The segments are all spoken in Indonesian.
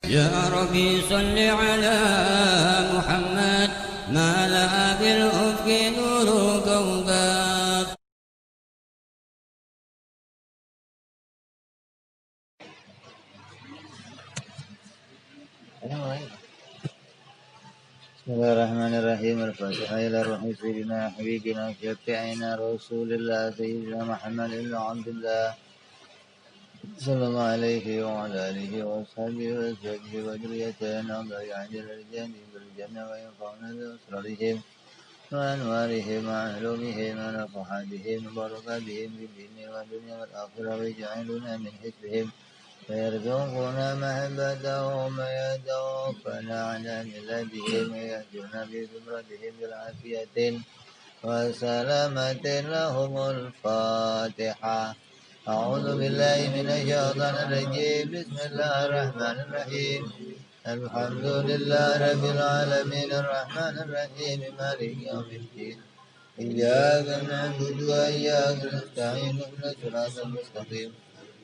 يا ربي صل على محمد ما لها بالأفق نور كوكب. Bismillahirrahmanirrahim. Al-Fatihah ila ruhi sayyidina habibina syafi'ina rasulillah sayyidina Muhammadin abdillah sallallahu alaihi wa ala alihi wa sahbihi wa sahbihi wa juriyatana wa ya'adil al-jani bil jannah wa yanfa'una bi asrarihim wa anwarihim wa ahlumihim wa nafahatihim wa barakatihim bi dini wa dunya wal akhirah wa ja'aluna min hizbihim ويرزقنا محبتهم ويتوفنا على ملتهم ويهدنا بزمرتهم بالعافية وسلامة لهم الفاتحة. أعوذ بالله من الشيطان الرجيم. بسم الله الرحمن الرحيم. الحمد لله رب العالمين الرحمن الرحيم مالك يوم الدين. إياك نعبد وإياك نستعين اهدنا الصراط المستقيم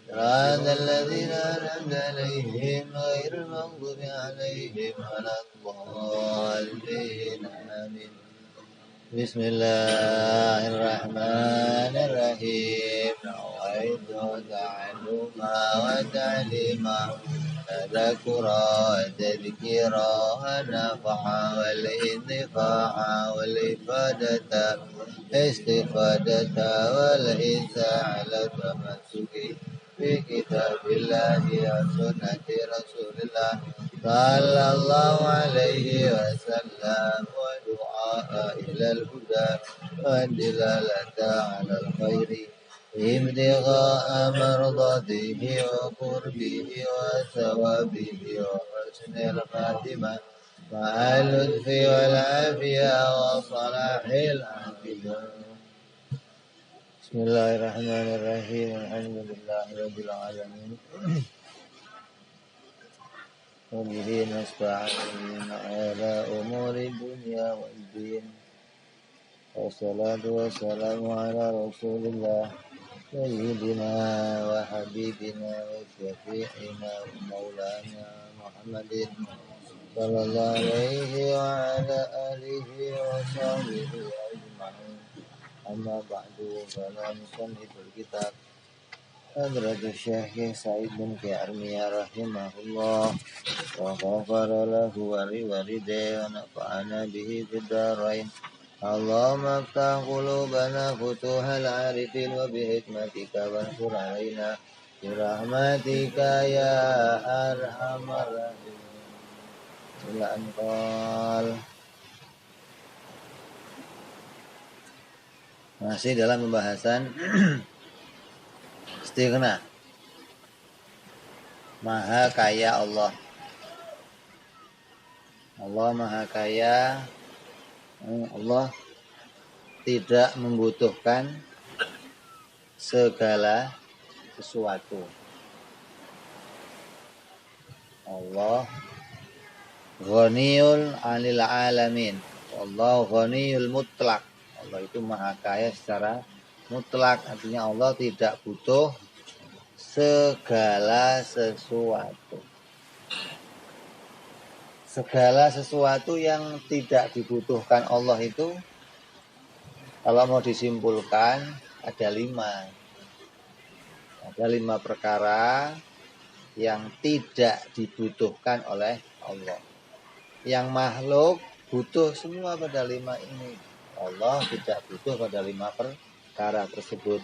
صراط الذين أنعمت عليهم غير المغضوب عليهم ولا الضالين آمين. بسم الله الرحمن الرحيم. نويت تعلما وتعليما تذكرا وتذكيرا ونفعا والانتفاع والإفادة استفادة والعزة على التمسك في كتاب الله وسنة رسول الله صلى الله عليه وسلم ودعاء إلى الهدى والدلالة على الخير ابتغاء مرضاته وقربه وثوابه وحسن الخاتمة مع اللطف والعافية وصلاح العاقبة. بسم الله الرحمن الرحيم. الحمد لله رب العالمين وبه نستعين على أمور الدنيا والدين والصلاة والسلام على رسول الله سيدنا وحبيبنا وشفيعنا ومولانا محمد صلى الله عليه وعلى آله وصحبه أجمعين. أما بعد فلا نصنف الكتاب حضرة الشيخ سعيد بن كعرمية رحمه الله وغفر له ولوالديه ونفعنا به في الدارين. اللهم افتح قلوبنا فتوح العارفين وبحكمتك وانصر علينا برحمتك يا أرحم الراحمين. إلى أن قال. Masih dalam pembahasan istighna. Maha kaya Allah. Allah maha kaya. Allah tidak membutuhkan segala sesuatu. Allah ghaniyul 'anil 'alamin. Allah ghaniyul mutlak. Allah itu maha kaya secara mutlak, artinya Allah tidak butuh segala sesuatu. Segala sesuatu yang tidak dibutuhkan Allah itu, kalau mau disimpulkan, ada 5. Ada 5 perkara yang tidak dibutuhkan oleh Allah. Yang makhluk butuh semua pada 5 ini. Allah tidak butuh pada 5 perkara tersebut.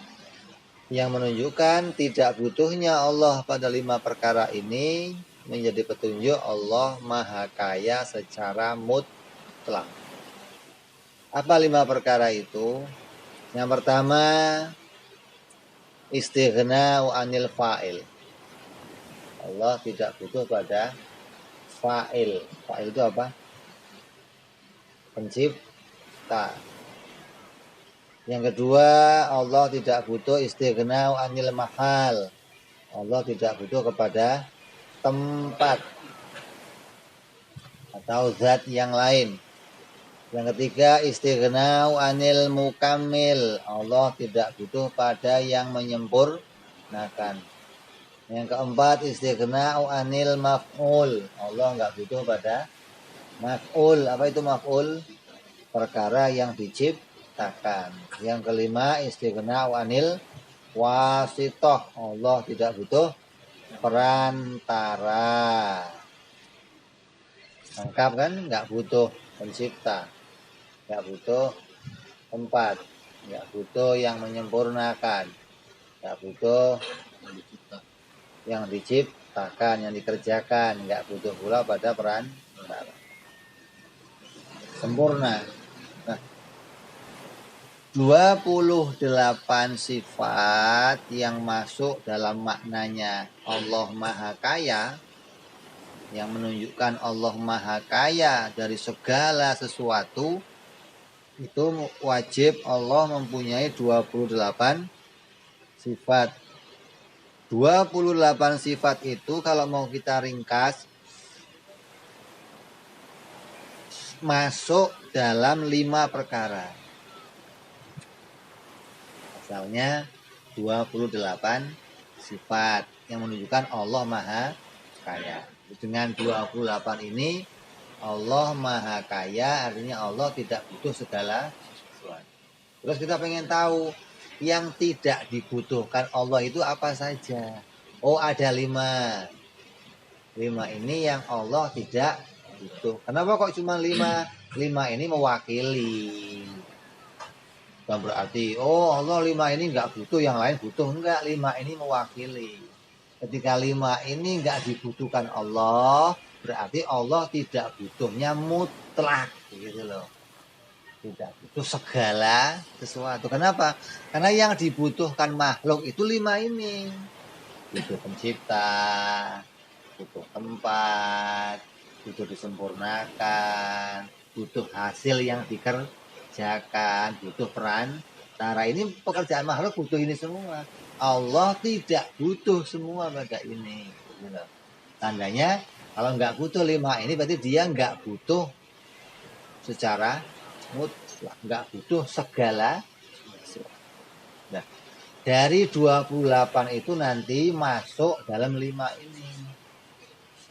Yang menunjukkan tidak butuhnya Allah pada 5 perkara ini menjadi petunjuk Allah maha kaya secara mutlak. Apa 5 perkara itu? Yang pertama, istighna'u 'anil fa'il. Allah tidak butuh pada fa'il. Fa'il itu apa? Pencipta. Yang kedua, Allah tidak butuh istighna'u 'anil mahal. Allah tidak butuh kepada tempat atau zat yang lain. Yang ketiga, istighna'u 'anil mukammil. Allah tidak butuh pada yang menyempurnakan. Yang keempat, istighna'u anil maf'ul. Allah nggak butuh pada maf'ul. Apa itu maf'ul? Perkara yang diciptakan. Yang kelima, istighna'u anil wasitoh. Allah tidak butuh perantara. Lengkap kan? Nggak butuh pencipta, nggak butuh tempat, nggak butuh yang menyempurnakan, nggak butuh yang diciptakan, yang dikerjakan, nggak butuh pula pada perantara. Sempurna. Nah, 28 sifat yang masuk dalam maknanya Allah Maha Kaya, yang menunjukkan Allah Maha Kaya dari segala sesuatu, itu wajib Allah mempunyai 28 sifat. 28 sifat itu kalau mau kita ringkas, masuk dalam 5 perkara. Asalnya 28 sifat yang menunjukkan Allah Maha Kaya. Dengan 28 ini Allah Maha Kaya, artinya Allah tidak butuh segala sesuatu. Terus kita pengen tahu yang tidak dibutuhkan Allah itu apa saja. Oh, ada 5. 5 ini yang Allah tidak butuh. Kenapa kok cuma 5? 5 ini mewakili. Bukan berarti oh Allah 5 ini nggak butuh, yang lain butuh. Enggak, 5 ini mewakili. Ketika 5 ini nggak dibutuhkan Allah, berarti Allah tidak butuhnya mutlak, gitu loh. Tidak butuh segala sesuatu. Kenapa? Karena yang dibutuhkan makhluk itu 5 ini. Butuh pencipta, butuh tempat, butuh disempurnakan, butuh hasil yang dikerjakan, butuh perantara. Ini pekerjaan makhluk butuh ini semua. Allah tidak butuh semua pada ini. Tandanya kalau nggak butuh 5 ini berarti dia nggak butuh secara mutlak, nggak butuh segala. Nah, dari 28 itu nanti masuk dalam 5 ini.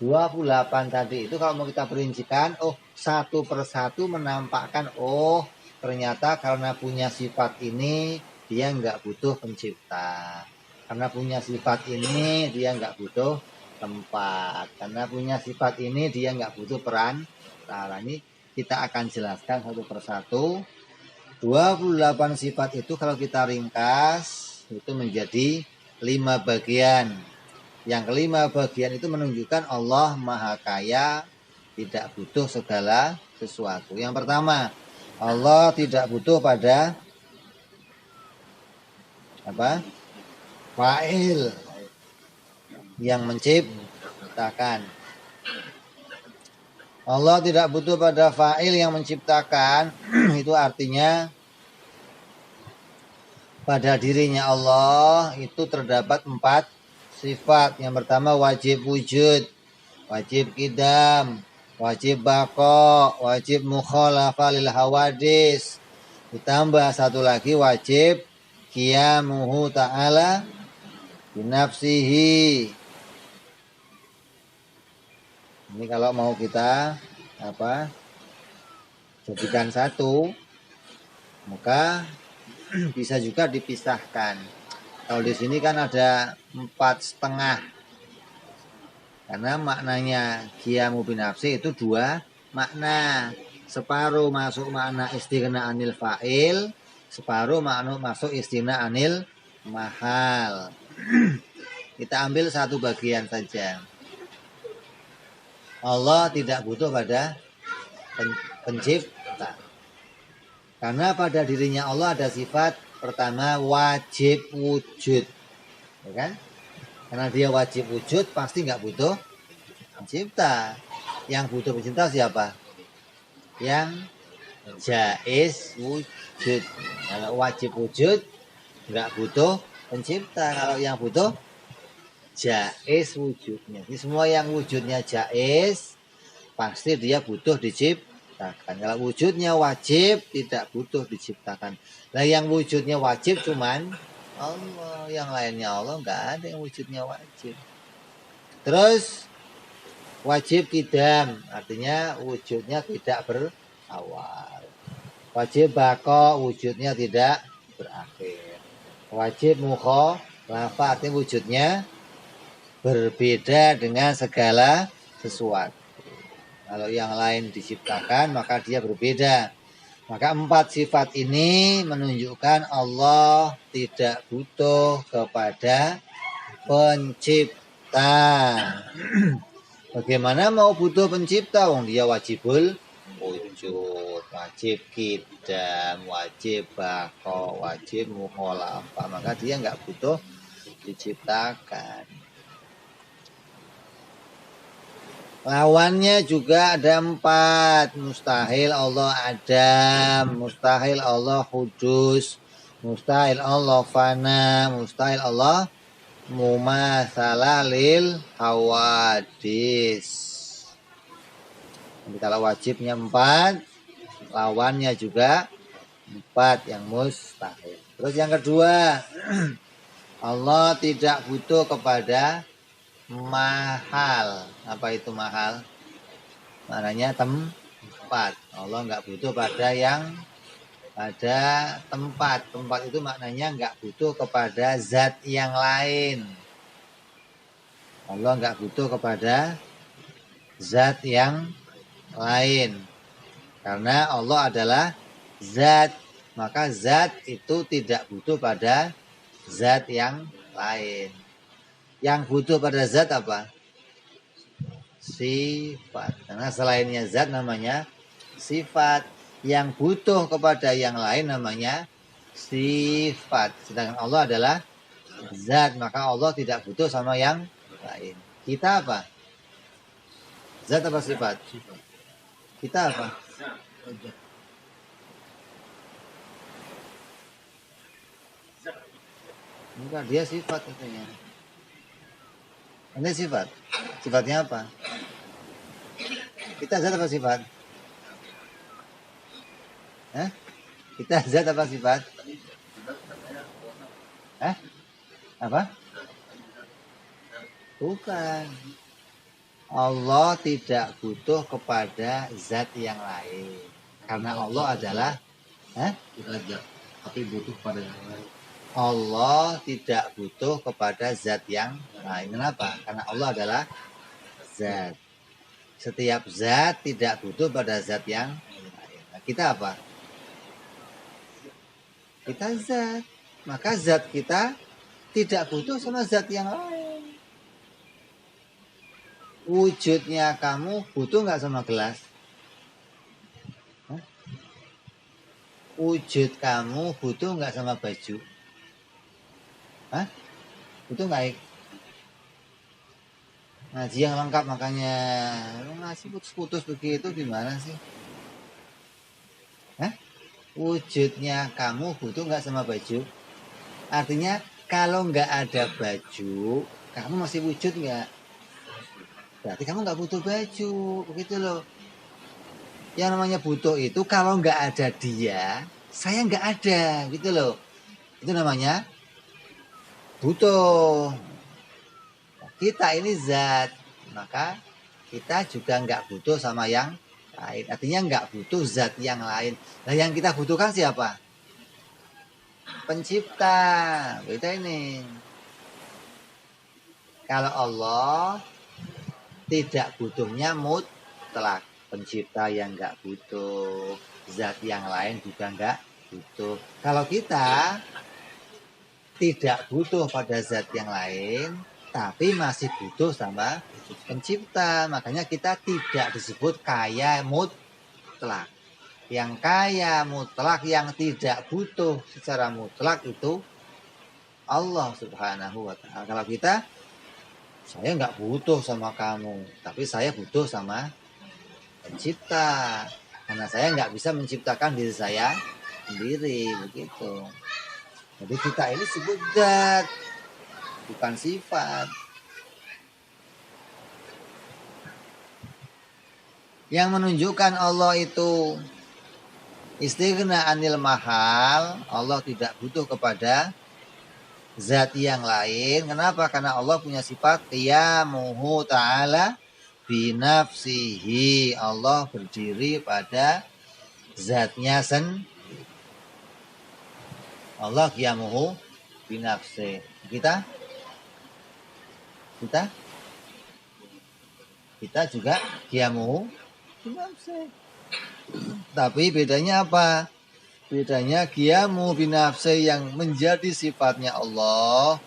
28 tadi itu kalau mau kita perincikan, oh satu persatu menampakkan, oh ternyata karena punya sifat ini dia nggak butuh pencipta. Karena punya sifat ini dia nggak butuh tempat. Karena punya sifat ini dia nggak butuh perantara. Ini kita akan jelaskan satu persatu. 28 sifat itu kalau kita ringkas itu menjadi 5 bagian. Yang kelima bagian itu menunjukkan Allah Maha Kaya, tidak butuh segala sesuatu. Yang pertama, Allah tidak butuh pada apa? Fa'il yang menciptakan. Allah tidak butuh pada fa'il yang menciptakan. Itu artinya pada dirinya Allah itu terdapat 4 sifat. Yang pertama wajib wujud, wajib qidam, wajib baqa, wajib mukhalafah lil hawadis. Ditambah satu lagi wajib qiyamuhu ta'ala binafsihi. Ini kalau mau kita jadikan satu, maka bisa juga dipisahkan. Kalau di sini kan ada 4,5, karena maknanya qiyamu binafsi itu 2 makna. Separuh masuk makna istighna anil fa'il, separuh makna masuk istighna anil mahal. Kita ambil satu bagian saja. Allah tidak butuh pada pencipta. Karena pada dirinya Allah ada sifat pertama wajib wujud. Ya kan? Karena dia wajib wujud pasti nggak butuh pencipta. Yang butuh pencipta siapa? Yang jaiz wujud. Kalau wajib wujud nggak butuh pencipta. Kalau yang butuh jaiz wujudnya. Jadi semua yang wujudnya jaiz pasti dia butuh diciptakan. Kalau wujudnya wajib tidak butuh diciptakan. Nah yang wujudnya wajib cuman Allah, yang lainnya Allah nggak ada yang wujudnya wajib. Terus wajib kidam, artinya wujudnya tidak berawal. Wajib bako, wujudnya tidak berakhir. Wajib mukhalafah, artinya wujudnya berbeda dengan segala sesuatu. Kalau yang lain diciptakan, maka dia berbeda. Maka 4 sifat ini menunjukkan Allah tidak butuh kepada pencipta. Bagaimana mau butuh pencipta? Wong dia wajibul wujud, wajib kidam, wajib bako, wajib mukhalafah. Maka dia nggak butuh diciptakan. Lawannya juga ada 4. Mustahil Allah Adam, mustahil Allah Hudus, mustahil Allah Fana, mustahil Allah Mumatsalah lil hawadis. Jadi kalau wajibnya 4, lawannya juga 4 yang mustahil. Terus yang kedua, Allah tidak butuh kepada mahal. Apa itu mahal? Maknanya tempat. Allah nggak butuh pada yang ada tempat. Tempat itu maknanya nggak butuh kepada zat yang lain. Allah nggak butuh kepada zat yang lain. Karena Allah adalah zat. Maka zat itu tidak butuh pada zat yang lain. Yang butuh pada zat apa? Sifat. Karena selainnya zat namanya sifat. Yang butuh kepada yang lain namanya sifat. Sedangkan Allah adalah zat. Maka Allah tidak butuh sama yang lain. Kita apa? Zat apa sifat? Kita apa? Bukan, dia sifat katanya. Ini sifat. Sifatnya apa? Kita zat apa sifat? Hah? Kita zat apa sifat? Hah? Apa? Bukan. Allah tidak butuh kepada zat yang lain. Karena Allah adalah zat, tapi butuh pada yang lain. Allah tidak butuh kepada zat yang lain. Kenapa? Karena Allah adalah zat. Setiap zat tidak butuh pada zat yang lain. Nah, kita apa? Kita zat. Maka zat kita tidak butuh sama zat yang lain. Wujudnya kamu butuh nggak sama gelas? Hah? Wujud kamu butuh nggak sama baju? Hah? Butuh nggak? Ngaji yang lengkap makanya ngaji putus-putus begitu gimana sih? Hah? Wujudnya kamu butuh nggak sama baju? Artinya kalau nggak ada baju, kamu masih wujud nggak? Berarti kamu nggak butuh baju, begitu loh. Yang namanya butuh itu kalau nggak ada dia, saya nggak ada, gitu loh. Itu namanya butuh. Kita ini zat, maka kita juga nggak butuh sama yang lain. Artinya nggak butuh zat yang lain. Nah yang kita butuhkan siapa? Pencipta. Kita ini. Kalau Allah tidak butuhnya mutlak. Pencipta yang nggak butuh, zat yang lain juga nggak butuh. Kalau kita tidak butuh pada zat yang lain, tapi masih butuh sama pencipta. Makanya kita tidak disebut kaya mutlak. Yang kaya mutlak, yang tidak butuh secara mutlak itu Allah Subhanahu wa ta'ala. Kalau kita, saya nggak butuh sama kamu, tapi saya butuh sama pencipta. Karena saya nggak bisa menciptakan diri saya sendiri, begitu. Jadi kita ini sebut zat, bukan sifat. Yang menunjukkan Allah itu istighna anil mahal, Allah tidak butuh kepada zat yang lain. Kenapa? Karena Allah punya sifat qiyamuhu ta'ala binafsihi. Allah berdiri pada zatnya Allah qiyamuhu binafsihi. Kita juga qiyamuhu binafsihi. Tapi bedanya apa? Bedanya qiyamu binafsi yang menjadi sifatnya Allah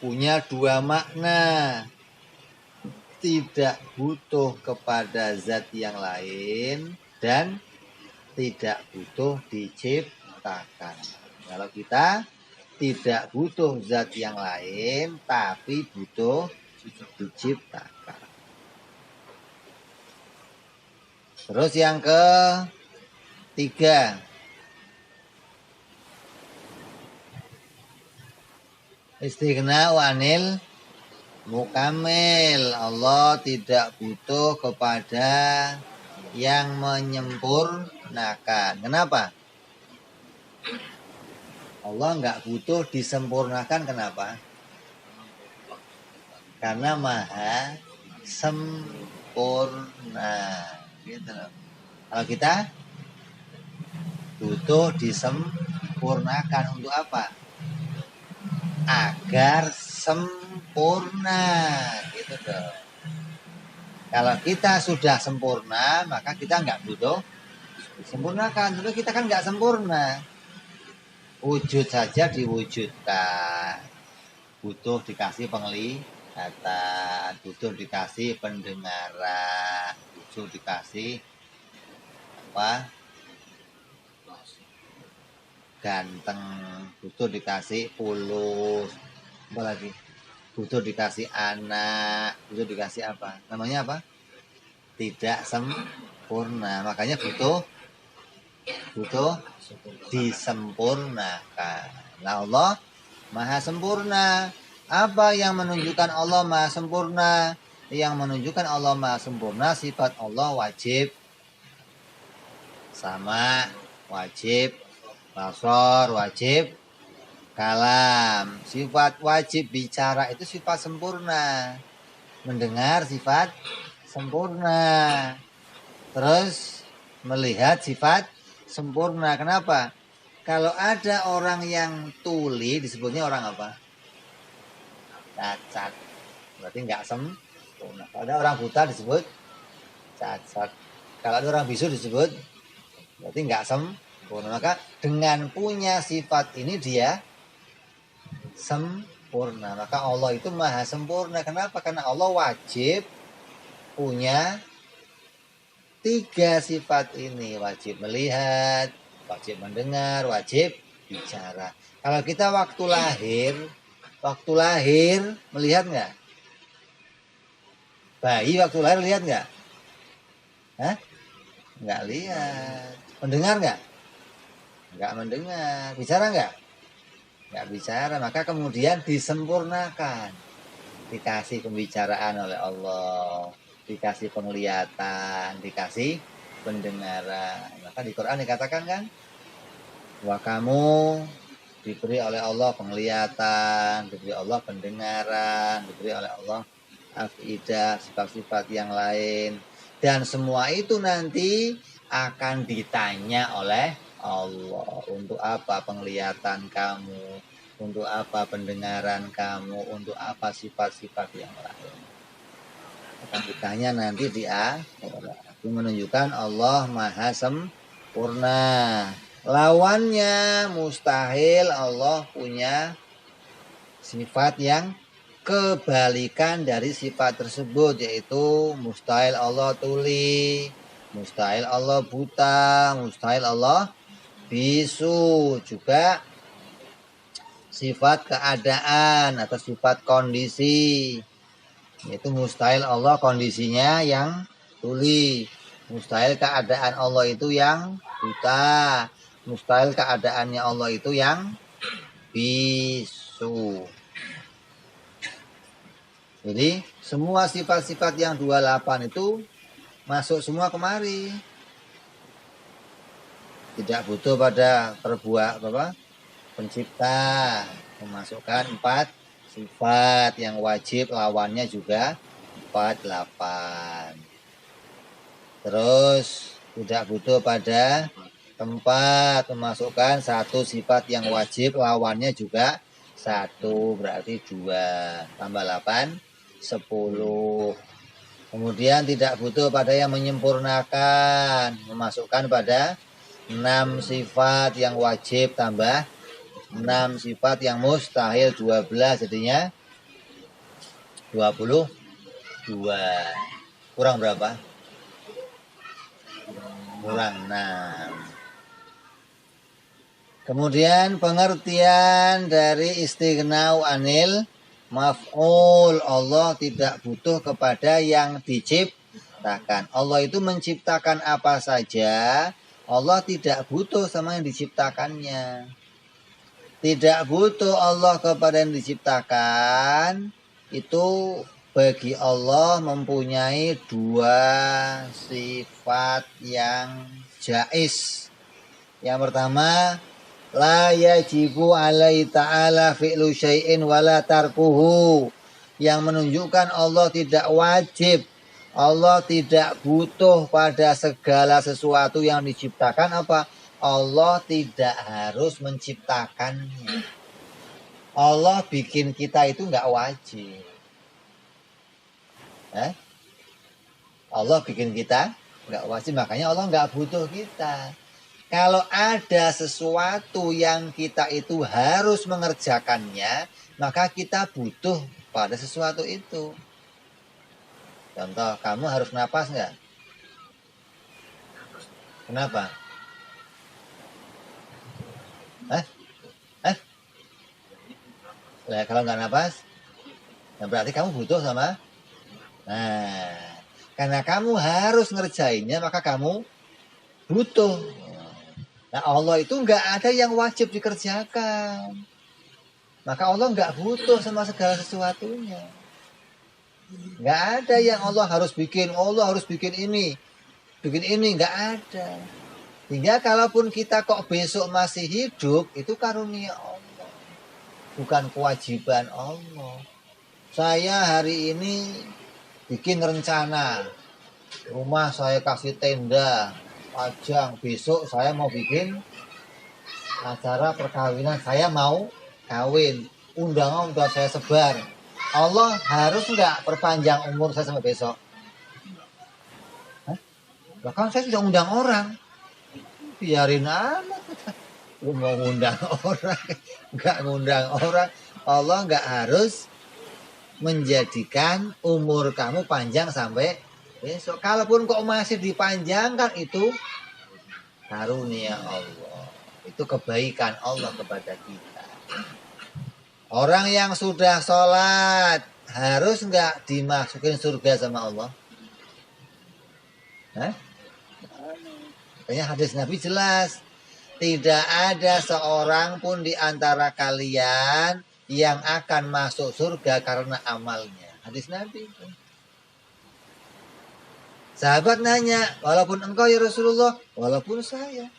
punya dua makna. Tidak butuh kepada zat yang lain dan tidak butuh diciptakan. Kalau kita tidak butuh zat yang lain tapi butuh diciptakan. Terus yang ketiga, istighna wanil mukamil. Allah tidak butuh kepada yang menyempurnakan. Kenapa? Allah nggak butuh disempurnakan. Kenapa? Karena maha sempurna. Gitu loh. Kalau kita butuh disempurnakan untuk apa? Agar sempurna, gitu dong. Kalau kita sudah sempurna, maka kita nggak butuh disempurnakan. Tapi kita kan nggak sempurna. Wujud saja diwujudkan. Butuh dikasih penglihatan, butuh dikasih pendengaran, butuh dikasih apa? Ganteng, butuh dikasih pulus, apa lagi? Butuh dikasih anak, butuh dikasih apa? Namanya apa? Tidak sempurna. Makanya butuh disempurnakan. Nah, Allah maha sempurna. Apa yang menunjukkan Allah maha sempurna? Yang menunjukkan Allah maha sempurna, sifat Allah wajib sama, wajib basar, wajib kalam. Sifat wajib bicara itu sifat sempurna. Mendengar sifat sempurna. Terus melihat sifat sempurna. Kenapa? Kalau ada orang yang tuli disebutnya orang apa? Cacat. Berarti nggak sempurna. Kalau ada orang buta disebut cacat. Kalau ada orang bisu disebut berarti nggak sempurna. Maka dengan punya sifat ini dia sempurna. Maka Allah itu maha sempurna. Kenapa? Karena Allah wajib punya 3 sifat ini. Wajib melihat, wajib mendengar, wajib bicara. Kalau kita waktu lahir melihat nggak? Bayi waktu lahir lihat nggak? Hah? Nggak lihat. Mendengar nggak? Nggak mendengar. Bicara nggak? Nggak bicara. Maka kemudian disempurnakan. Dikasih pembicaraan oleh Allah. Dikasih penglihatan. Dikasih pendengaran. Maka di Quran dikatakan kan? Bahwa kamu diberi oleh Allah penglihatan. Diberi Allah pendengaran. Diberi oleh Allah afidah, sifat-sifat yang lain. Dan semua itu nanti akan ditanya oleh Allah. Untuk apa penglihatan kamu? Untuk apa pendengaran kamu? Untuk apa sifat-sifat yang lain? Akan ditanya nanti di akhirat. Itu menunjukkan Allah maha sempurna. Lawannya mustahil Allah punya sifat yang kebalikan dari sifat tersebut, yaitu mustahil Allah tuli, mustahil Allah buta, mustahil Allah bisu. Juga sifat keadaan atau sifat kondisi, yaitu mustahil Allah kondisinya yang tuli, mustahil keadaan Allah itu yang buta, mustahil keadaannya Allah itu yang bisu. Jadi semua sifat-sifat yang 28 itu masuk semua kemari. Tidak butuh pada pencipta memasukkan 4 sifat yang wajib, lawannya juga 48. Terus tidak butuh pada tempat, memasukkan 1 sifat yang wajib, lawannya juga 1, berarti 2. Tambah 8, 10. Kemudian tidak butuh pada yang menyempurnakan, memasukkan pada 6 sifat yang wajib tambah 6 sifat yang mustahil, 12, jadinya 22. Kurang berapa? Kurang 6. Kemudian pengertian dari istighna'u anil maf'ul. Allah tidak butuh kepada yang diciptakan. Allah itu menciptakan apa saja. Allah tidak butuh sama yang diciptakannya. Tidak butuh Allah kepada yang diciptakan. Itu bagi Allah mempunyai 2 sifat yang jais. Yang pertama, la yajibu alaihi ta'ala fi'lu syai'in wala tarkuhu. Yang menunjukkan Allah tidak wajib, Allah tidak butuh pada segala sesuatu yang diciptakan apa? Allah tidak harus menciptakannya. Allah bikin kita itu nggak wajib. Allah bikin kita nggak wajib, makanya Allah nggak butuh kita. Kalau ada sesuatu yang kita itu harus mengerjakannya, maka kita butuh pada sesuatu itu. Contoh, kamu harus napas nggak? Kenapa? Nah, kalau nggak napas, nah berarti kamu butuh sama. Nah, karena kamu harus ngerjainnya, maka kamu butuh. Nah, Allah itu nggak ada yang wajib dikerjakan. Maka Allah nggak butuh sama segala sesuatunya. Nggak ada yang Allah harus bikin ini. Bikin ini, nggak ada. Hingga kalaupun kita kok besok masih hidup, itu karunia Allah. Bukan kewajiban Allah. Saya hari ini bikin rencana. Rumah saya kasih tenda, pajang. Besok saya mau bikin acara perkawinan. Saya mau kawin. Undangan udah saya sebar. Allah harus nggak perpanjang umur saya sampai besok? Bahkan saya sudah undang orang. Biarin amat. Mau ngundang orang. Nggak ngundang orang. Allah nggak harus menjadikan umur kamu panjang sampai besok. Kalaupun kok masih dipanjangkan, itu karunia Allah. Itu kebaikan Allah kepada kita. Orang yang sudah sholat harus nggak dimasukin surga sama Allah? Makanya hadis Nabi jelas, tidak ada seorang pun di antara kalian yang akan masuk surga karena amalnya. Hadis Nabi. Sahabat nanya, walaupun engkau ya Rasulullah, walaupun saya.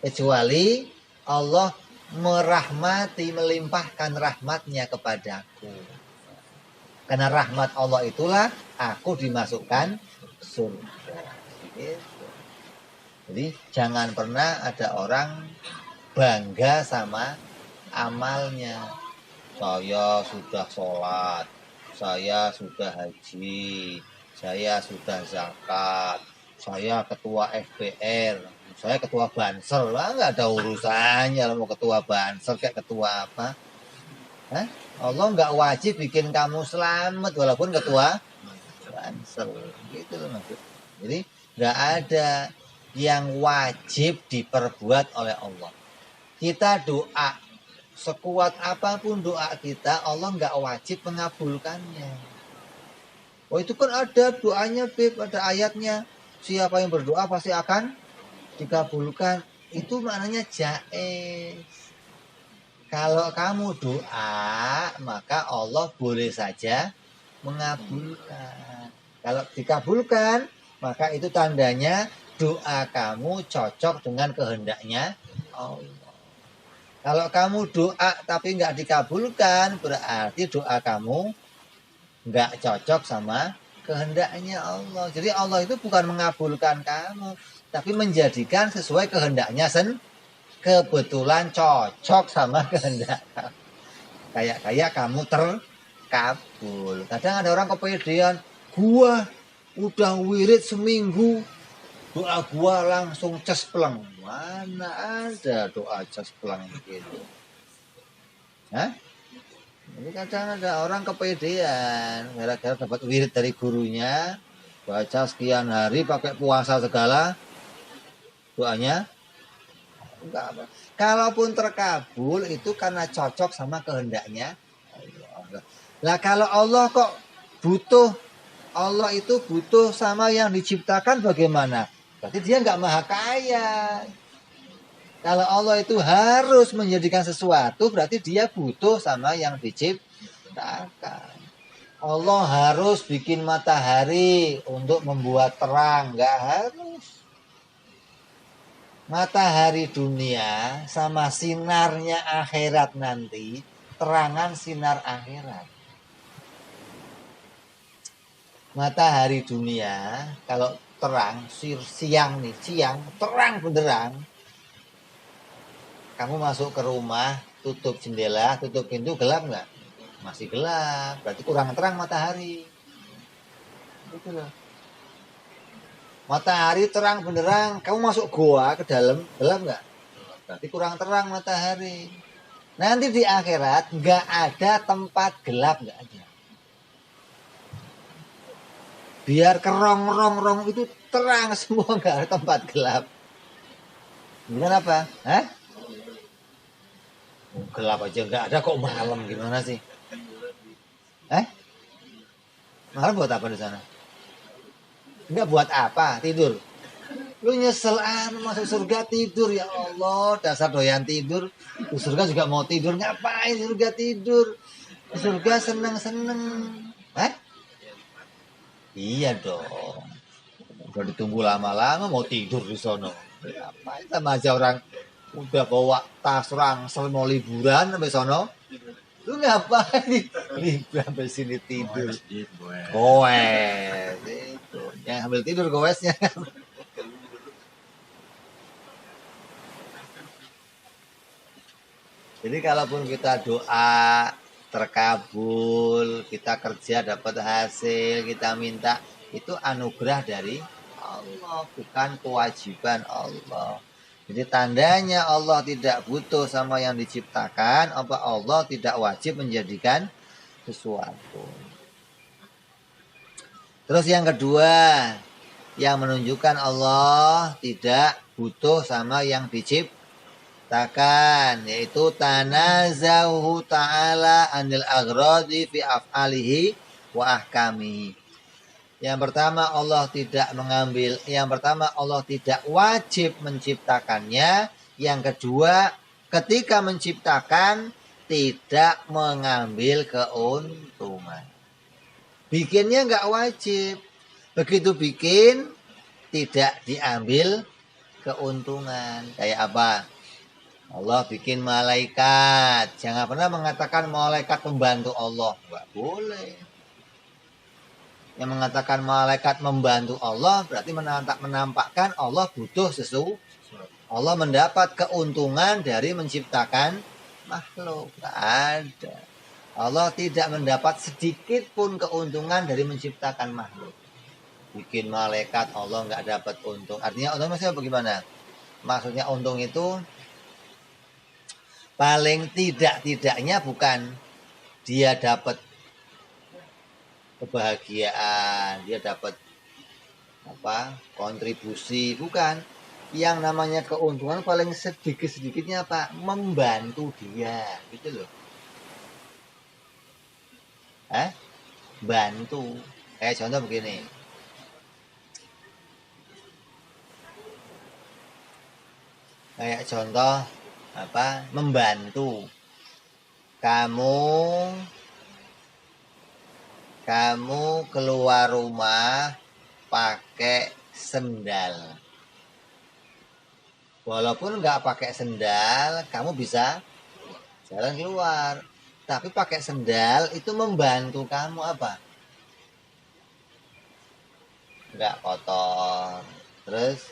Kecuali Allah merahmati, melimpahkan rahmatnya kepadaku. Karena rahmat Allah itulah aku dimasukkan surga. Gitu. Jadi jangan pernah ada orang bangga sama amalnya. Saya sudah sholat, saya sudah haji, saya sudah zakat, saya ketua FPR, saya ketua Bansel. Lah nggak ada urusannya mau ketua Bansel kayak ketua apa. Allah nggak wajib bikin kamu selamat walaupun ketua Bansel. Gitu loh maksud. Jadi nggak ada yang wajib diperbuat oleh Allah. Kita doa sekuat apapun doa kita, Allah nggak wajib mengabulkannya. Oh itu kan ada doanya, Beb, ada ayatnya. Siapa yang berdoa pasti akan dikabulkan. Itu maknanya jaiz. Kalau kamu doa, maka Allah boleh saja mengabulkan. Kalau dikabulkan, maka itu tandanya doa kamu cocok dengan kehendaknya Allah. Kalau kamu doa tapi nggak dikabulkan, berarti doa kamu nggak cocok sama kehendaknya Allah. Jadi Allah itu bukan mengabulkan kamu, tapi menjadikan sesuai kehendaknya kebetulan cocok sama kehendak kamu. Kayak kamu terkabul. Kadang ada orang kepedean, gua udah wirid seminggu, doa gua langsung cespleng. Mana ada doa cespleng begitu? Hah? Jadi kadang ada orang kepedean gara-gara dapat wirid dari gurunya, baca sekian hari pakai puasa segala, doanya enggak apa. Kalaupun terkabul itu karena cocok sama kehendaknya Allah. Lah kalau Allah kok butuh, Allah itu butuh sama yang diciptakan bagaimana? Berarti dia nggak maha kaya. Kalau Allah itu harus menjadikan sesuatu, berarti dia butuh sama yang diciptakan. Allah harus bikin matahari untuk membuat terang, nggak harus. Matahari dunia sama sinarnya akhirat nanti, terangan sinar akhirat. Matahari dunia kalau terang, siang nih, siang terang benderang. Kamu masuk ke rumah, tutup jendela, tutup pintu, gelap nggak? Masih gelap, berarti kurang terang matahari. Gitu loh. Matahari terang benderang, kamu masuk goa ke dalam, gelap nggak? Berarti kurang terang matahari. Nanti di akhirat nggak ada tempat gelap, nggak ada. Biar kerong-rong itu terang semua, nggak ada tempat gelap. Gimana apa? Hah? Gelap aja nggak ada kok malam, gimana sih? Malam buat apa di sana? Enggak buat apa? Tidur. Lu nyesel masuk surga tidur, ya Allah, dasar doyan tidur. Di surga juga mau tidur, ngapain surga tidur? Di surga seneng-seneng. Iya dong. Udah ditunggu lama-lama mau tidur di sono. Ngapain, sama aja orang udah bawa tas rangsel mau liburan sampai sono. Lu ngapain liburan sampai sini tidur? Goes. Itu. Yang ambil tidur goesnya. Jadi kalaupun kita doa terkabul, kita kerja dapat hasil, kita minta, itu anugerah dari Allah, bukan kewajiban Allah. Jadi tandanya Allah tidak butuh sama yang diciptakan, apa Allah tidak wajib menjadikan sesuatu. Terus yang kedua, yang menunjukkan Allah tidak butuh sama yang diciptakan, yaitu tanazahu ta'ala anil aghradi fi af'alihi wa ahkamihi. Yang pertama Allah tidak wajib menciptakannya. Yang kedua, ketika menciptakan tidak mengambil keuntungan. Bikinnya nggak wajib. Begitu bikin tidak diambil keuntungan. Kayak apa? Allah bikin malaikat. Jangan pernah mengatakan malaikat membantu Allah. Nggak boleh. Yang mengatakan malaikat membantu Allah berarti menampakkan Allah butuh sesuatu. Allah mendapat keuntungan dari menciptakan makhluk. Tidak ada. Allah tidak mendapat sedikit pun keuntungan dari menciptakan makhluk. Bikin malaikat Allah nggak dapat untung. Artinya untung maksudnya bagaimana? Maksudnya untung itu paling tidaknya bukan dia dapat kebahagiaan, dia dapat kontribusi, bukan. Yang namanya keuntungan paling sedikitnya apa? Membantu dia, gitu loh. Bantu. Kayak contoh begini. Kayak contoh membantu. Kamu keluar rumah pakai sendal. Walaupun nggak pakai sendal, kamu bisa jalan keluar. Tapi pakai sendal itu membantu kamu apa? Nggak kotor, terus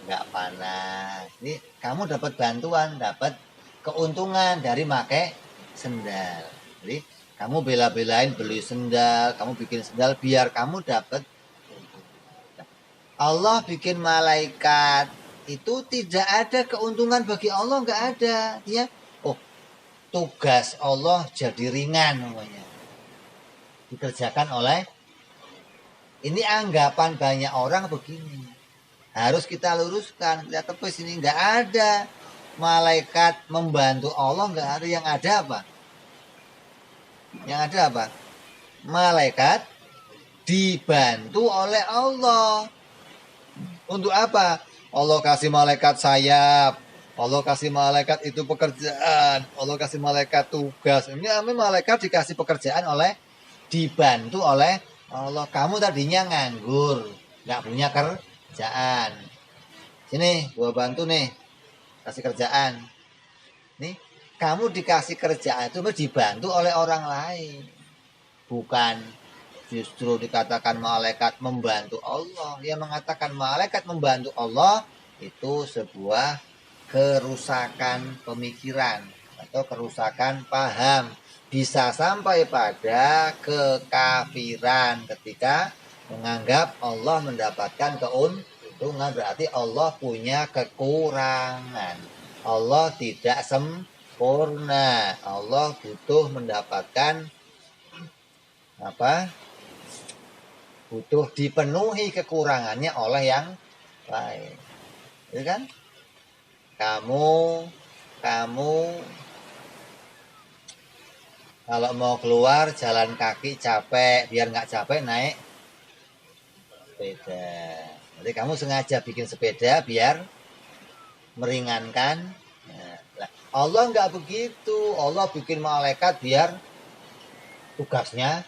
nggak panas. Ini kamu dapat bantuan, dapat keuntungan dari pakai sendal. Jadi kamu bela-belain beli sendal, kamu bikin sendal biar kamu dapat. Allah bikin malaikat itu tidak ada keuntungan bagi Allah, nggak ada. Dia, oh, tugas Allah jadi ringan namanya. Dikerjakan oleh, ini anggapan banyak orang begini. Harus kita luruskan, kita tepis ini nggak ada. Malaikat membantu Allah nggak ada, yang ada apa? Yang ada apa? Malaikat dibantu oleh Allah. Untuk apa? Allah kasih malaikat sayap, Allah kasih malaikat itu pekerjaan, Allah kasih malaikat tugas. Ini malaikat dikasih pekerjaan oleh, dibantu oleh Allah. Kamu tadinya nganggur, nggak punya kerjaan. Sini, gua bantu nih, kasih kerjaan. Nih, kamu dikasih kerjaan itu dibantu oleh orang lain, bukan justru dikatakan malaikat membantu Allah. Dia mengatakan malaikat membantu Allah itu sebuah kerusakan pemikiran atau kerusakan paham. Bisa sampai pada kekafiran ketika menganggap Allah mendapatkan keuntungan. Berarti Allah punya kekurangan. Allah tidak sempurna. Allah butuh mendapatkan apa? Butuh dipenuhi kekurangannya oleh yang lain. Ya kan? Kamu kalau mau keluar jalan kaki capek, biar nggak capek naik sepeda. Jadi kamu sengaja bikin sepeda biar meringankan. Nah, Allah nggak begitu. Allah bikin malaikat biar tugasnya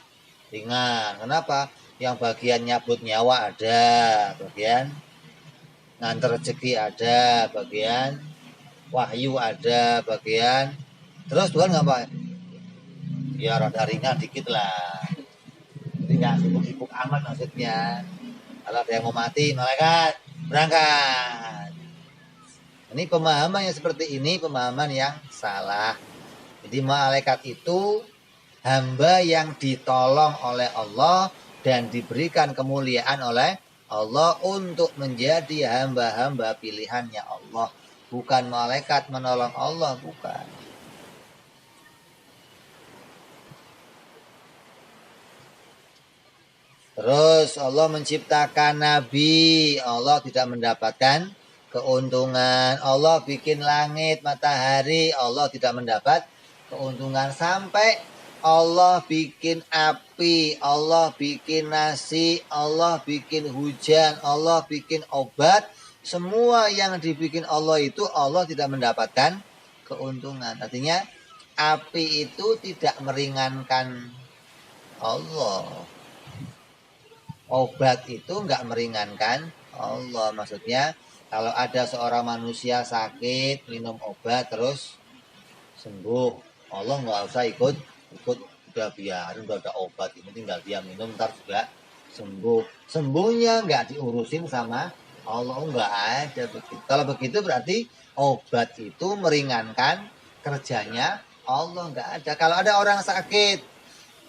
ringan. Kenapa? Yang bagian nyabut nyawa ada, bagian ngantar rezeki ada, bagian wahyu ada, bagian terus Tuhan ngapain? Ya rada ringan dikit lah. Jadi nggak sibuk-sibuk amat maksudnya. Kalau ada yang mau mati, malaikat berangkat. Ini pemahaman yang seperti ini, pemahaman yang salah. Jadi malaikat itu hamba yang ditolong oleh Allah dan diberikan kemuliaan oleh Allah untuk menjadi hamba-hamba pilihannya Allah. Bukan malaikat menolong Allah, bukan. Terus Allah menciptakan Nabi, Allah tidak mendapatkan keuntungan. Allah bikin langit, matahari, Allah tidak mendapat keuntungan. Sampai Allah bikin api, Allah bikin nasi, Allah bikin hujan, Allah bikin obat. Semua yang dibikin Allah itu Allah tidak mendapatkan keuntungan. Artinya api itu tidak meringankan Allah. Obat itu enggak meringankan Allah. Maksudnya kalau ada seorang manusia sakit, minum obat terus sembuh, Allah nggak usah ikut udah biarin, udah ada obat ini tinggal dia minum ntar juga sembuh. Sembuhnya nggak diurusin sama Allah, nggak ada begitu. Kalau begitu berarti obat itu meringankan kerjanya Allah, nggak ada. Kalau ada orang sakit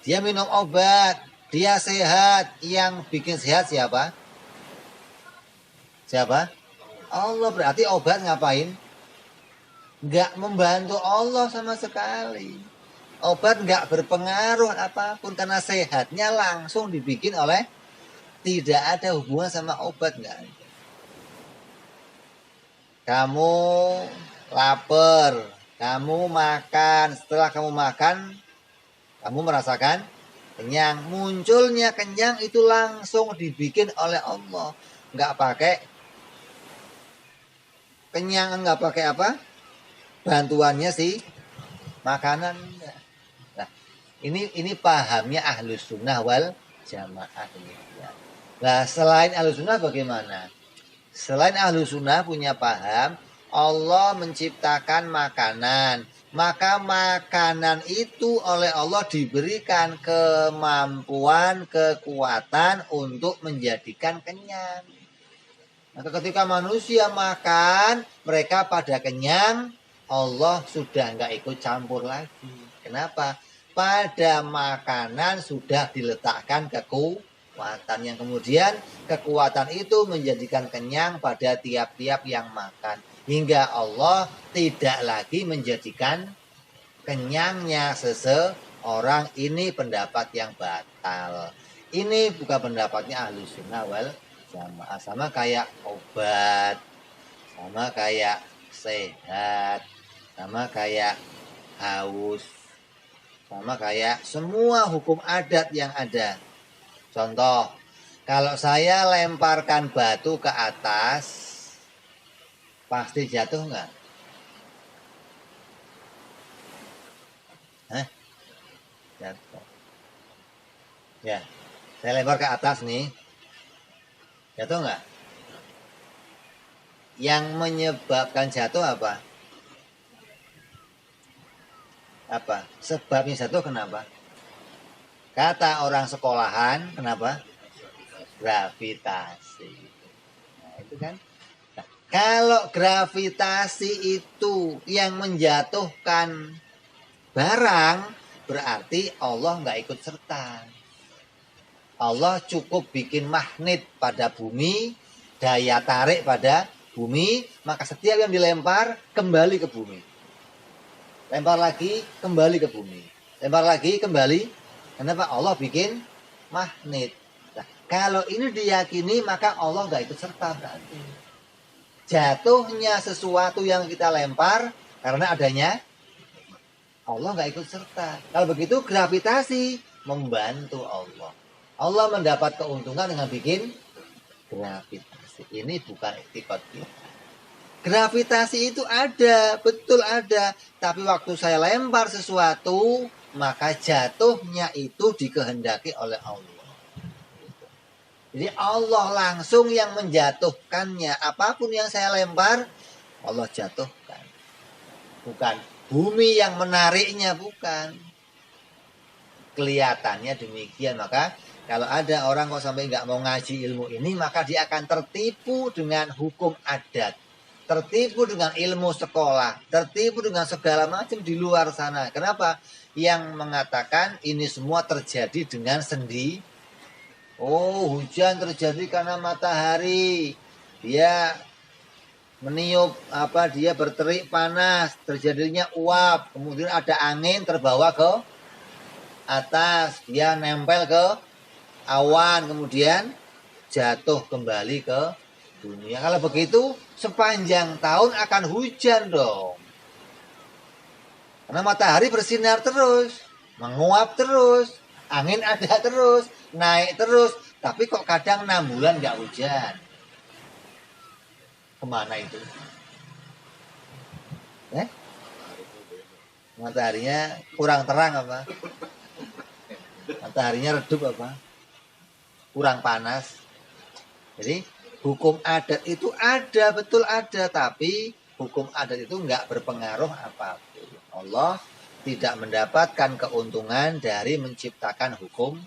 dia minum obat dia sehat, yang bikin sehat siapa? Allah. Berarti obat ngapain? Nggak membantu Allah sama sekali. Obat nggak berpengaruh apapun karena sehatnya langsung dibikin oleh, tidak ada hubungan sama obat, nggak ada. Kamu lapar, kamu makan, setelah kamu makan, kamu merasakan kenyang. Munculnya kenyang itu langsung dibikin oleh Allah, nggak pakai kenyang, nggak pakai apa? Bantuannya sih makanan. Ini pahamnya Ahlus Sunnah wal Jamaah. Nah, selain Ahlus Sunnah bagaimana? Selain Ahlus Sunnah punya paham Allah menciptakan makanan, maka makanan itu oleh Allah diberikan kemampuan, kekuatan untuk menjadikan kenyang. Maka ketika manusia makan, mereka pada kenyang, Allah sudah nggak ikut campur lagi. Kenapa? Pada makanan sudah diletakkan kekuatan, yang kemudian kekuatan itu menjadikan kenyang pada tiap-tiap yang makan. Hingga Allah tidak lagi menjadikan kenyangnya seseorang. Ini pendapat yang batal. Ini bukan pendapatnya ahli sunnah wal jamaah. Sama kayak obat, sama kayak sehat, sama kayak haus, sama kayak semua hukum adat yang ada. Contoh, kalau saya lemparkan batu ke atas, pasti jatuh nggak? Hah? Jatuh. Ya, saya lempar ke atas nih. Jatuh nggak? Yang menyebabkan jatuh apa? Apa? Sebabnya jatuh kenapa? Kata orang sekolahan, kenapa? Gravitasi. Nah, itu kan. Nah, kalau gravitasi itu yang menjatuhkan barang, berarti Allah nggak ikut serta. Allah cukup bikin magnet pada bumi, daya tarik pada bumi, maka setiap yang dilempar kembali ke bumi. Lempar lagi, kembali ke bumi. Lempar lagi, kembali. Kenapa? Allah bikin magnet. Nah, kalau ini diyakini, maka Allah nggak ikut serta berarti. Jatuhnya sesuatu yang kita lempar karena adanya Allah nggak ikut serta. Kalau begitu gravitasi membantu Allah. Allah mendapat keuntungan dengan bikin gravitasi. Ini bukan iktikad kita. Gravitasi itu ada, betul ada. Tapi waktu saya lempar sesuatu, maka jatuhnya itu dikehendaki oleh Allah. Jadi Allah langsung yang menjatuhkannya. Apapun yang saya lempar, Allah jatuhkan. Bukan bumi yang menariknya, bukan. Kelihatannya demikian. Maka kalau ada orang kok sampai nggak mau ngaji ilmu ini, maka dia akan tertipu dengan hukum adat. Tertipu dengan ilmu sekolah. Tertipu dengan segala macam di luar sana. Kenapa? Yang mengatakan ini semua terjadi dengan sendi. Oh, hujan terjadi karena matahari. Dia meniup dia berterik panas, terjadinya uap, kemudian ada angin terbawa ke atas, dia nempel ke awan, kemudian jatuh kembali ke dunia. Kalau begitu sepanjang tahun akan hujan dong. Karena matahari bersinar terus, menguap terus, angin ada terus, naik terus. Tapi kok kadang 6 bulan nggak hujan. Kemana itu? Mataharinya kurang terang apa? Mataharinya redup apa? Kurang panas. Jadi hukum adat itu ada, betul ada. Tapi hukum adat itu nggak berpengaruh apapun. Allah tidak mendapatkan keuntungan dari menciptakan hukum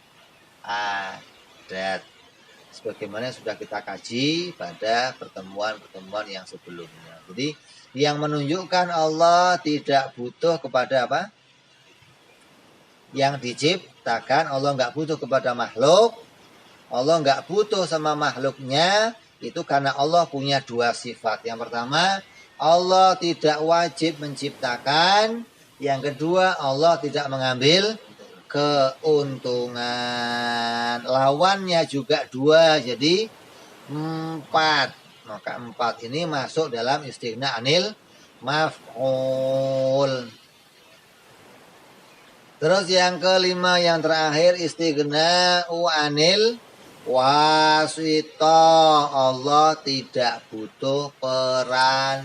adat. Sebagaimana sudah kita kaji pada pertemuan-pertemuan yang sebelumnya. Jadi yang menunjukkan Allah tidak butuh kepada apa? Yang diciptakan. Allah nggak butuh kepada makhluk. Allah nggak butuh sama makhluknya. Itu karena Allah punya 2 sifat. Yang pertama, Allah tidak wajib menciptakan. Yang kedua, Allah tidak mengambil keuntungan. Lawannya juga 2, jadi 4. Maka 4 ini masuk dalam istighna anil maf'ul. Terus yang kelima, yang terakhir, istighna anil wasita. Allah tidak butuh perantara.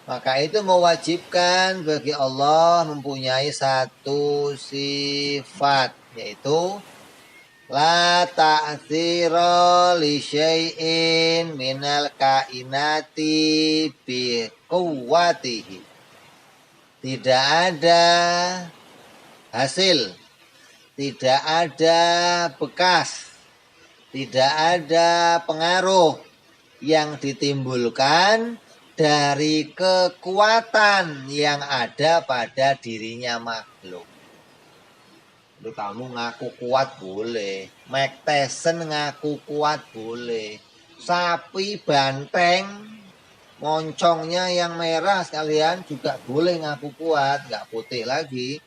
Maka itu mewajibkan bagi Allah mempunyai 1 sifat, yaitu La ta'thira li syai'in minal kainati bi quwwatihi. Tidak ada hasil, tidak ada bekas, tidak ada pengaruh yang ditimbulkan dari kekuatan yang ada pada dirinya makhluk. Kamu ngaku kuat boleh, Mike Tyson ngaku kuat boleh, sapi banteng moncongnya yang merah sekalian juga boleh ngaku kuat, nggak putih lagi.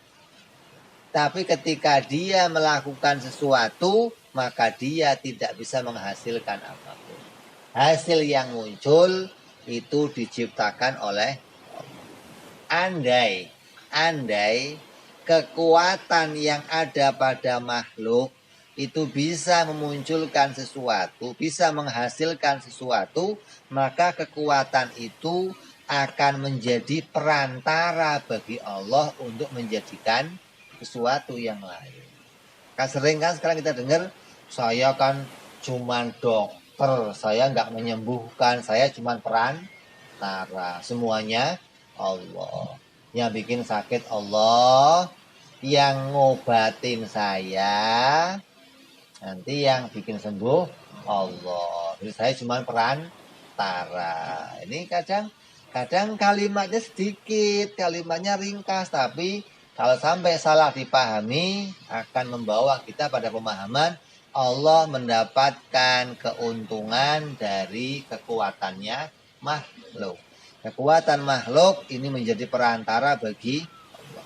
Tapi ketika dia melakukan sesuatu, maka dia tidak bisa menghasilkan apapun. Hasil yang muncul itu diciptakan oleh Allah. Andai kekuatan yang ada pada makhluk itu bisa memunculkan sesuatu, bisa menghasilkan sesuatu, maka kekuatan itu akan menjadi perantara bagi Allah untuk menjadikan sesuatu yang lain. Kan sering kan sekarang kita dengar, saya kan cuman dokter, saya nggak menyembuhkan, saya cuman perantara, semuanya Allah. Yang bikin sakit Allah, yang ngobatin saya, nanti yang bikin sembuh Allah. Jadi saya cuma perantara. Ini kadang kalimatnya sedikit, kalimatnya ringkas, tapi kalau sampai salah dipahami akan membawa kita pada pemahaman Allah mendapatkan keuntungan dari kekuatannya makhluk. Kekuatan makhluk ini menjadi perantara bagi Allah.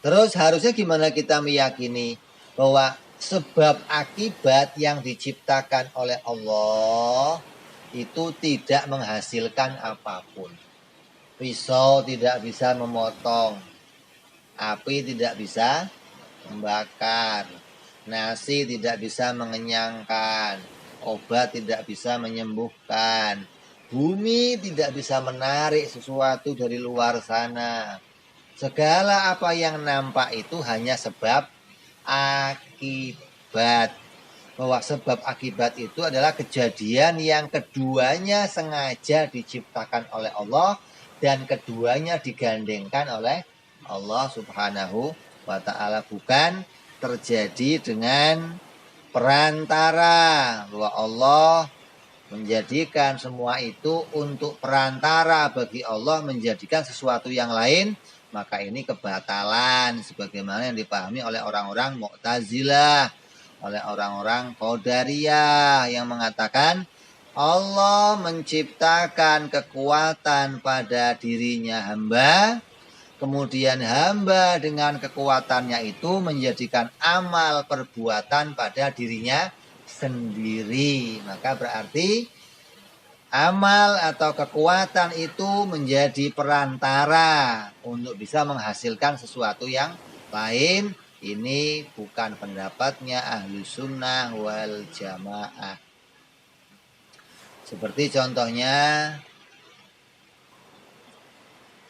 Terus harusnya gimana kita meyakini bahwa sebab akibat yang diciptakan oleh Allah itu tidak menghasilkan apapun. Pisau tidak bisa memotong, api tidak bisa membakar, nasi tidak bisa mengenyangkan, obat tidak bisa menyembuhkan, bumi tidak bisa menarik sesuatu dari luar sana. Segala apa yang nampak itu hanya sebab akibat. Bahwa sebab akibat itu adalah kejadian yang keduanya sengaja diciptakan oleh Allah dan keduanya digandengkan oleh Allah Subhanahu wa ta'ala, bukan terjadi dengan perantara. Bahwa Allah menjadikan semua itu untuk perantara bagi Allah menjadikan sesuatu yang lain, maka ini kebatalan sebagaimana yang dipahami oleh orang-orang Mu'tazilah, oleh orang-orang Qadariyah yang mengatakan Allah menciptakan kekuatan pada dirinya hamba, kemudian hamba dengan kekuatannya itu menjadikan amal perbuatan pada dirinya sendiri. Maka berarti amal atau kekuatan itu menjadi perantara untuk bisa menghasilkan sesuatu yang lain. Ini bukan pendapatnya ahlu sunnah wal jamaah. Seperti contohnya,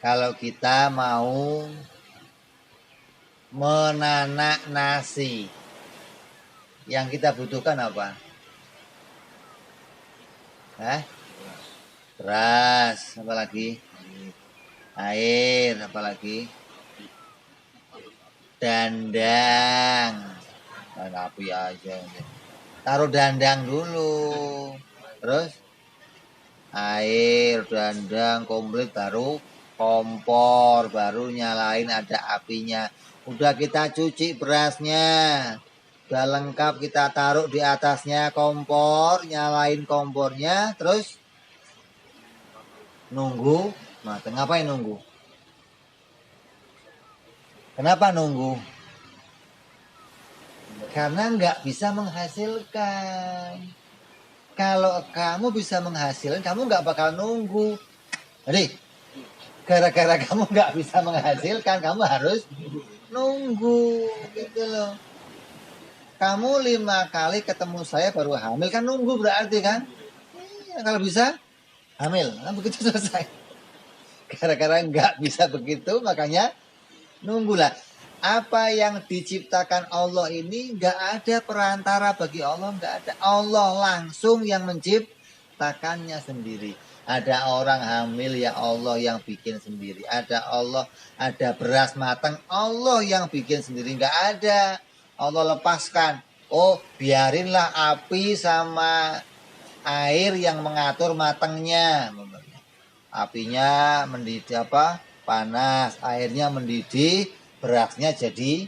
kalau kita mau menanak nasi, yang kita butuhkan apa? Beras, apa lagi? Air, apa lagi? Dandang. Api aja. Taruh dandang dulu. Terus air, dandang, komplit, baru kompor, baru nyalain ada apinya. Udah kita cuci berasnya. Udah lengkap, kita taruh di atasnya kompor, nyalain kompornya, terus nunggu matang. Ngapain nunggu? Kenapa nunggu? Karena nggak bisa menghasilkan. Kalau kamu bisa menghasilkan, kamu nggak bakal nunggu. Jadi, gara-gara kamu nggak bisa menghasilkan, kamu harus nunggu, gitu loh. Kamu 5 kali ketemu saya baru hamil, kan nunggu berarti kan? Kalau bisa, hamil. Nah, begitu selesai. Gara-gara nggak bisa begitu, makanya nunggulah. Apa yang diciptakan Allah ini nggak ada perantara bagi Allah, nggak ada. Allah langsung yang menciptakannya sendiri. Ada orang hamil ya Allah yang bikin sendiri. Ada beras matang Allah yang bikin sendiri. Nggak ada. Allah lepaskan. Oh biarinlah api sama air yang mengatur matangnya. Apinya mendidih panas, airnya mendidih, berasnya jadi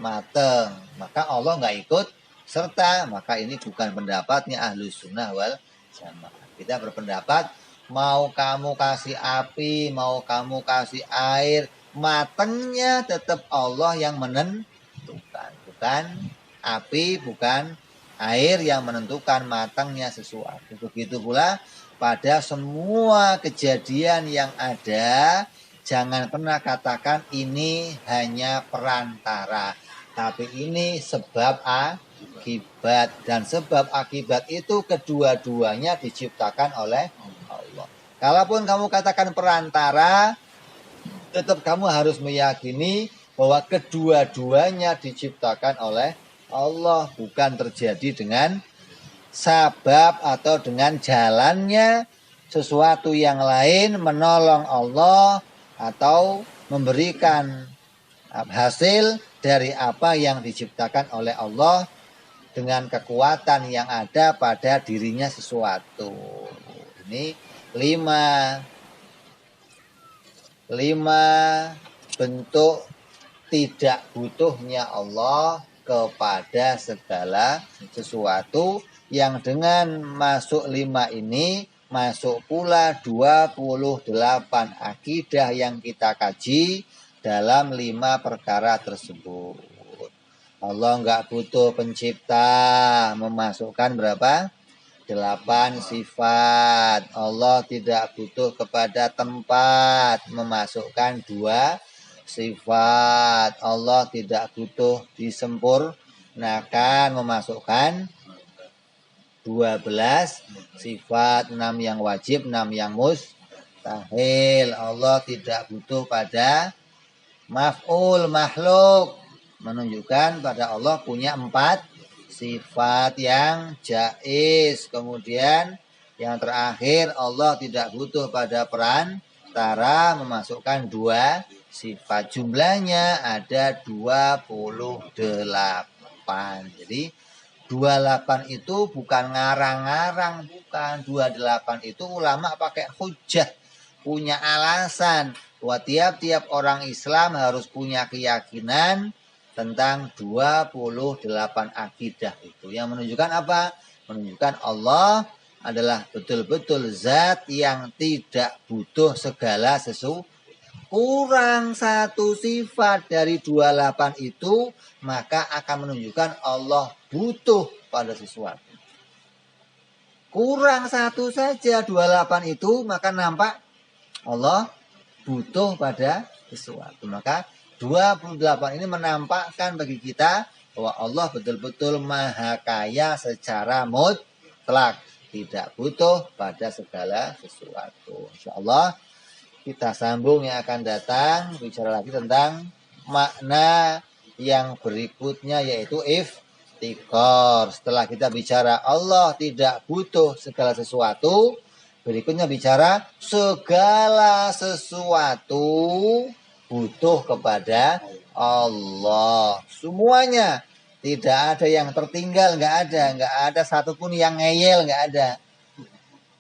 mateng. Maka Allah nggak ikut serta. Maka ini bukan pendapatnya Ahlus Sunnah wal Jamaah. Kita berpendapat mau kamu kasih api, mau kamu kasih air, matengnya tetap Allah yang menentukan. Bukan api, bukan air yang menentukan matangnya sesuatu. Begitu pula pada semua kejadian yang ada, jangan pernah katakan ini hanya perantara. Tapi ini sebab akibat. Dan sebab akibat itu kedua-duanya diciptakan oleh Allah. Kalaupun kamu katakan perantara, tetap kamu harus meyakini bahwa kedua-duanya diciptakan oleh Allah. Bukan terjadi dengan sabab atau dengan jalannya sesuatu yang lain menolong Allah atau memberikan hasil dari apa yang diciptakan oleh Allah dengan kekuatan yang ada pada dirinya sesuatu. Ini 5 bentuk tidak butuhnya Allah kepada segala sesuatu, yang dengan masuk 5 ini masuk pula 28 akidah yang kita kaji dalam 5 perkara tersebut. Allah nggak butuh pencipta, memasukkan berapa? 8 sifat. Allah tidak butuh kepada tempat, memasukkan 2 sifat. Allah tidak butuh disempurnakan, memasukkan 12 sifat, 6 yang wajib, 6 yang mustahil. Allah tidak butuh pada maf'ul, makhluk, menunjukkan pada Allah punya 4 sifat yang jaiz. Kemudian yang terakhir, Allah tidak butuh pada perantara, memasukkan 2 sifat. Jumlahnya ada 28. Jadi 28 itu bukan ngarang-ngarang, bukan. 28 itu ulama pakai hujah, punya alasan. Bahwa tiap-tiap orang Islam harus punya keyakinan tentang 28 akidah itu. Yang menunjukkan apa? Menunjukkan Allah adalah betul-betul zat yang tidak butuh segala sesuatu. Kurang 1 sifat dari 28 itu, maka akan menunjukkan Allah butuh pada sesuatu. Kurang 1 saja 28 itu, maka nampak Allah butuh pada sesuatu. Maka 28 ini menampakkan bagi kita bahwa Allah betul-betul maha kaya secara mutlak, tidak butuh pada segala sesuatu. InsyaAllah kita sambung yang akan datang, bicara lagi tentang makna yang berikutnya, yaitu iftikor. Setelah kita bicara Allah tidak butuh segala sesuatu, berikutnya bicara segala sesuatu butuh kepada Allah. Semuanya, tidak ada yang tertinggal, nggak ada satupun yang ngeyel, nggak ada.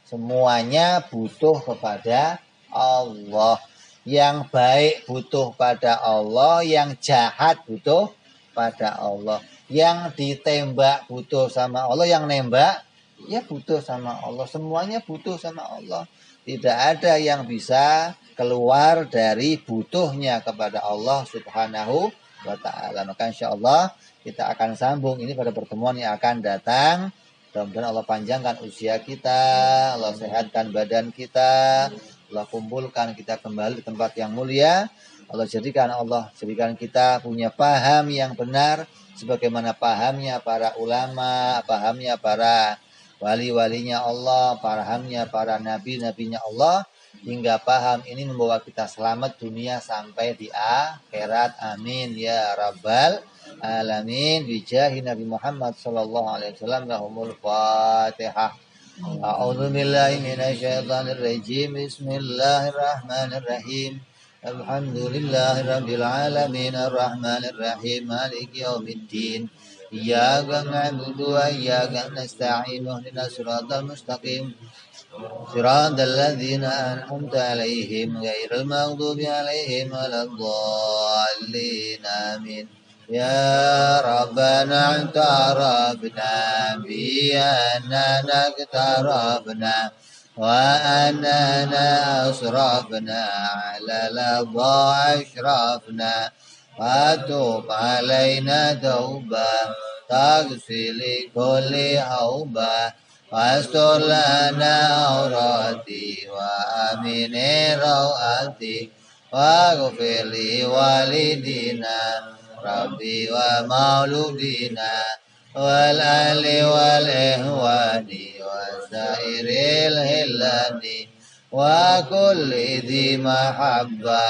Semuanya butuh kepada Allah. Yang baik butuh pada Allah, yang jahat butuh pada Allah. Yang ditembak butuh sama Allah, yang nembak ya butuh sama Allah. Semuanya butuh sama Allah. Tidak ada yang bisa keluar dari butuhnya kepada Allah Subhanahu wa ta'ala. Maka insyaAllah kita akan sambung ini pada pertemuan yang akan datang. Mudah-mudahan Allah panjangkan usia kita, Allah sehatkan badan kita, Allah kumpulkan kita kembali di tempat yang mulia. Allah jadikan kita punya paham yang benar sebagaimana pahamnya para ulama, pahamnya para wali-walinya Allah, pahamnya para nabi-nabinya Allah, hingga paham. Ini membawa kita selamat dunia sampai di akhirat. Amin ya rabbal alamin. Bijahi Nabi Muhammad sallallahu alaihi wasallam. Lahumul Fatihah. A'udzu billahi minasyaitonir rajim. Bismillahirrahmanirrahim. Alhamdulillahi rabbil alamin arrahmanir rahim maliki yaumiddin. Iyyaka na'budu wa iyyaka nasta'in. Ihdinas siratal mustaqim. Siratal ladzina an'amta 'alaihim ghairil maghdubi 'alaihim waladdallin. Amin. Ya Rabbana i'tarafna bi annana iktarafna وأننا أسرفنا على لظى أشرفنا فتوب علينا توبة تغسل كل أوبة واستر لنا عوراتي وأمن رواتي واغفر لوالدينا ربي ومولودينا والأهل والإخوان وسائر الهلان وكل ذي محبة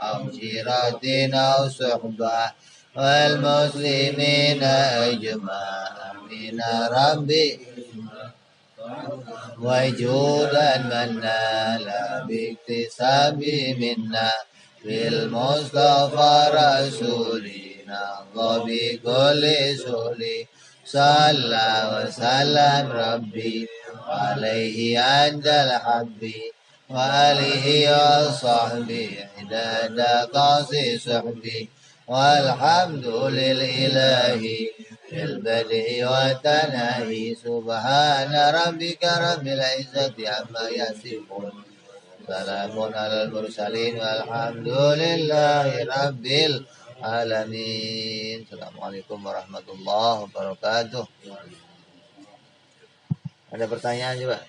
أو شيرة أو صحبة والمسلمين أجمعين ربي وجودا من نال باكتساب منا بالمصطفى رسولنا الله بكل سهل صلى وسلم ربي عليه عند الحب وآله وصحبه عدد قاصي صحبي والحمد لله في البدء والتناهي سبحان ربك رب العزة عما يصفون سلام على المرسلين والحمد لله رب العالمين. Assalamualaikum warahmatullahi wabarakatuh. Ada pertanyaan juga?